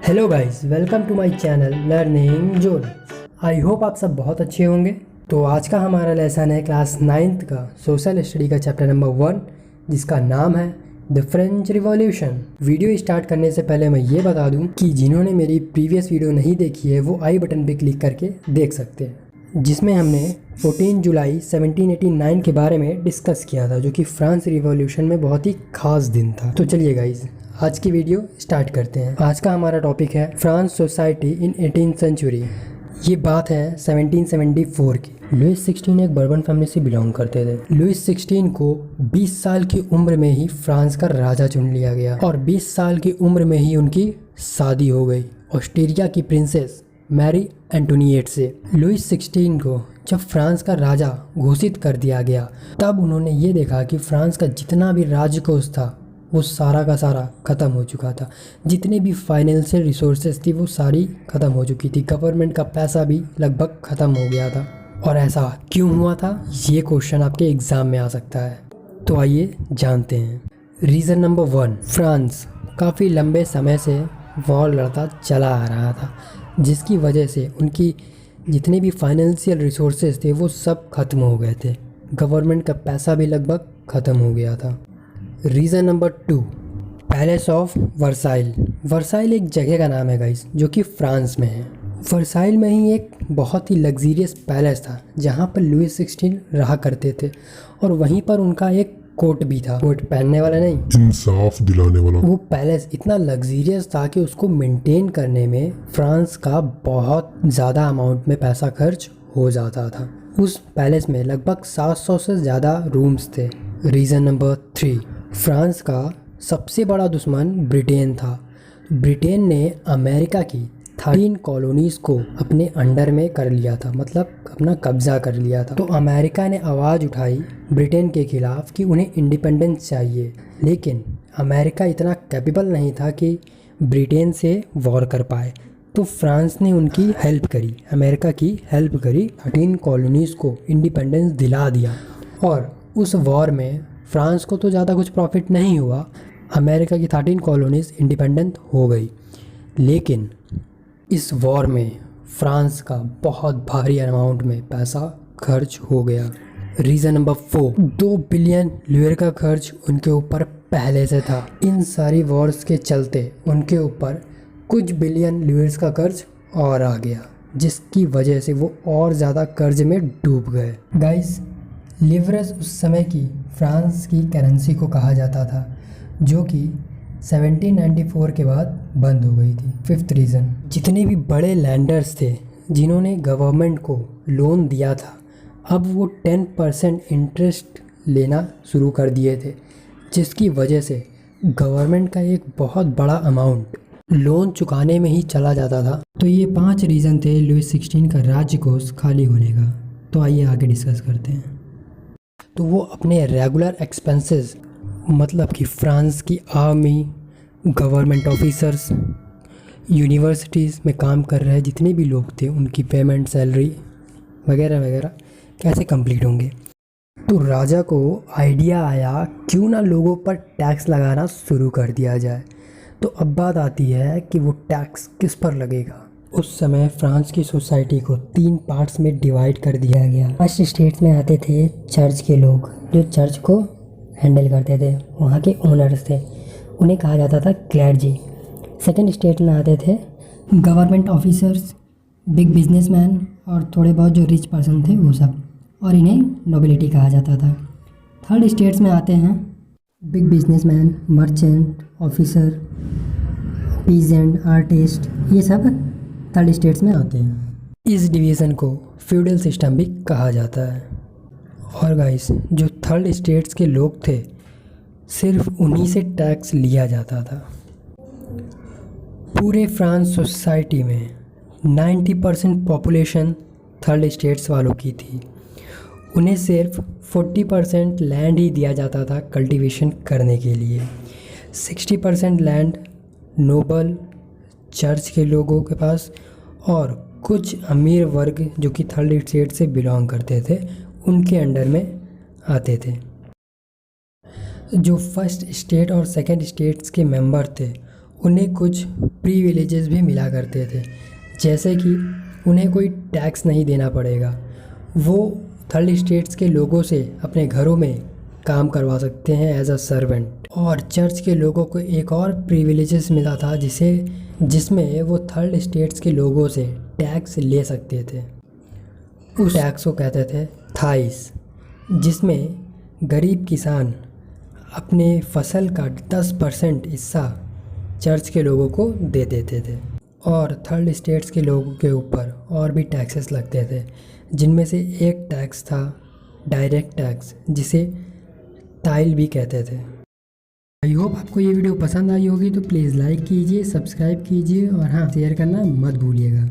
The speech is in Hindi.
Hello guys, welcome to my channel learning zone. I hope आप सब बहुत अच्छे होंगे। तो आज का हमारा लेसन है क्लास 9th का सोशल स्टडी का चैप्टर नंबर 1, जिसका नाम है the French revolution. Video start करने से पहले मैं ये बता दूं कि जिन्होंने मेरी प्रीवियस वीडियो नहीं देखी है वो आई बटन पे क्लिक करके देख सकते हैं, जिसमें हमने 14 जुलाई 1789 के बारे में डिस्कस किया था, जो कि फ्रांस रिवॉल्यूशन में बहुत ही खास दिन था। तो चलिए गाइज, आज की वीडियो स्टार्ट करते हैं। आज का हमारा टॉपिक है France society in 18th century. ये बात है 1774 की। लुइस 16 एक बर्बन फैमिली से बिलोंग करते थे। लुइस 16 को 20 साल की उम्र में ही फ्रांस का राजा चुन लिया गया और 20 साल की उम्र में ही उनकी शादी हो गई ऑस्ट्रिया की प्रिंसेस मैरी एंटोनिएट से। लुइस 16 को जब फ्रांस का राजा घोषित कर दिया गया, तब उन्होंने ये देखा कि फ्रांस का जितना भी राजकोष था वो सारा का सारा ख़त्म हो चुका था। जितने भी फाइनेंशियल रिसोर्सेज थी वो सारी ख़त्म हो चुकी थी। गवर्नमेंट का पैसा भी लगभग ख़त्म हो गया था। और ऐसा क्यों हुआ था, ये क्वेश्चन आपके एग्ज़ाम में आ सकता है। तो आइए जानते हैं। रीज़न नंबर 1, फ्रांस काफ़ी लंबे समय से वॉर लड़ता चला आ रहा था, जिसकी वजह से उनकी जितने भी फाइनेंशियल रिसोर्सेज थे वो सब खत्म हो गए थे। गवर्नमेंट का पैसा भी लगभग ख़त्म हो गया था। Reason number 2, palace of Versailles. Versailles एक जगह का नाम है गाइस, जो कि फ्रांस में है। वर्साइल में ही एक बहुत ही लग्जीरियस पैलेस था जहाँ पर लुइस 16 रहा करते थे, और वहीं पर उनका एक कोट भी था। कोट पहनने वाला नहीं, इंसाफ दिलाने वाला। वो पैलेस इतना लग्जीरियस था कि उसको मेंटेन करने में फ्रांस का बहुत ज़्यादा अमाउंट में पैसा खर्च हो जाता था। उस पैलेस में लगभग 700 से ज़्यादा रूम्स थे। रीज़न नंबर 3, फ्रांस का सबसे बड़ा दुश्मन ब्रिटेन था। ब्रिटेन ने अमेरिका की 13 कॉलोनीज़ को अपने अंडर में कर लिया था, मतलब अपना कब्जा कर लिया था। तो अमेरिका ने आवाज़ उठाई ब्रिटेन के खिलाफ कि उन्हें इंडिपेंडेंस चाहिए, लेकिन अमेरिका इतना कैपेबल नहीं था कि ब्रिटेन से वॉर कर पाए। तो फ्रांस ने उनकी हेल्प करी, अमेरिका की हेल्प करी, 13 कॉलोनीज़ को इंडिपेंडेंस दिला दिया। और उस वॉर में फ्रांस को तो ज़्यादा कुछ प्रॉफिट नहीं हुआ, अमेरिका की 13 कॉलोनीज़ इंडिपेंडेंट हो गई, लेकिन इस वॉर में फ्रांस का बहुत भारी अमाउंट में पैसा खर्च हो गया। रीज़न नंबर 4, 2 बिलियन लियर का खर्च उनके ऊपर पहले से था। इन सारी वॉर्स के चलते उनके ऊपर कुछ बिलियन लियर्स का कर्ज और आ गया, जिसकी वजह से वो और ज़्यादा कर्ज में डूब गए। गाइस, लिवरेज उस समय की फ्रांस की करेंसी को कहा जाता था, जो कि 1794 के बाद बंद हो गई थी। 5th रीज़न, जितने भी बड़े लैंडर्स थे जिन्होंने गवर्नमेंट को लोन दिया था, अब वो 10% इंटरेस्ट लेना शुरू कर दिए थे, जिसकी वजह से गवर्नमेंट का एक बहुत बड़ा अमाउंट लोन चुकाने में ही चला जाता था। तो ये 5 रीज़न थे लुइस 16 का राज्यकोष खाली होने का। तो आइए आगे डिस्कस करते हैं। तो वो अपने रेगुलर एक्सपेंसेस, मतलब कि फ्रांस की आर्मी, गवर्नमेंट ऑफिसर्स, यूनिवर्सिटीज़ में काम कर रहे जितने भी लोग थे, उनकी पेमेंट, सैलरी वगैरह वगैरह कैसे कंप्लीट होंगे। तो राजा को आइडिया आया क्यों ना लोगों पर टैक्स लगाना शुरू कर दिया जाए। तो अब बात आती है कि वो टैक्स किस पर लगेगा। उस समय फ्रांस की सोसाइटी को 3 पार्ट्स में डिवाइड कर दिया गया। फर्स्ट स्टेट्स में आते थे चर्च के लोग, जो चर्च को हैंडल करते थे, वहाँ के ओनर्स थे, उन्हें कहा जाता था क्लर्जी। सेकंड स्टेट में आते थे गवर्नमेंट ऑफिसर्स, बिग बिजनेसमैन और थोड़े बहुत जो रिच पर्सन थे वो सब, और इन्हें नोबिलिटी कहा जाता था। थर्ड स्टेट्स में आते हैं big businessman, merchant, officer, peasant, artist, ये सब थर्ड स्टेट्स में आते हैं। इस डिवीज़न को फ्यूडल सिस्टम भी कहा जाता है। और गाइस, जो थर्ड स्टेट्स के लोग थे, सिर्फ उन्हीं से टैक्स लिया जाता था। पूरे फ्रांस सोसाइटी में 90% पॉपुलेशन थर्ड स्टेट्स वालों की थी। उन्हें सिर्फ 40% लैंड ही दिया जाता था कल्टीवेशन करने के लिए। 60% लैंड नोबल चर्च के लोगों के पास, और कुछ अमीर वर्ग जो कि थर्ड स्टेट से बिलोंग करते थे, उनके अंडर में आते थे। जो फर्स्ट स्टेट और सेकंड स्टेट्स के मेंबर थे, उन्हें कुछ प्रिविलेजेस भी मिला करते थे, जैसे कि उन्हें कोई टैक्स नहीं देना पड़ेगा, वो थर्ड स्टेट्स के लोगों से अपने घरों में काम करवा सकते हैं एज अ सर्वेंट। और चर्च के लोगों को एक और प्रिविलेजेस मिला था जिसमें वो थर्ड स्टेट्स के लोगों से टैक्स ले सकते थे। उस टैक्स को कहते थे थाइस, जिसमें गरीब किसान अपने फसल का 10% हिस्सा चर्च के लोगों को दे देते थे। और थर्ड स्टेट्स के लोगों के ऊपर और भी टैक्सेस लगते थे, जिनमें से एक टैक्स था डायरेक्ट टैक्स, जिसे टाइल भी कहते थे। आई होप आपको ये वीडियो पसंद आई होगी, तो प्लीज़ लाइक कीजिए, सब्सक्राइब कीजिए और हाँ, शेयर करना मत भूलिएगा।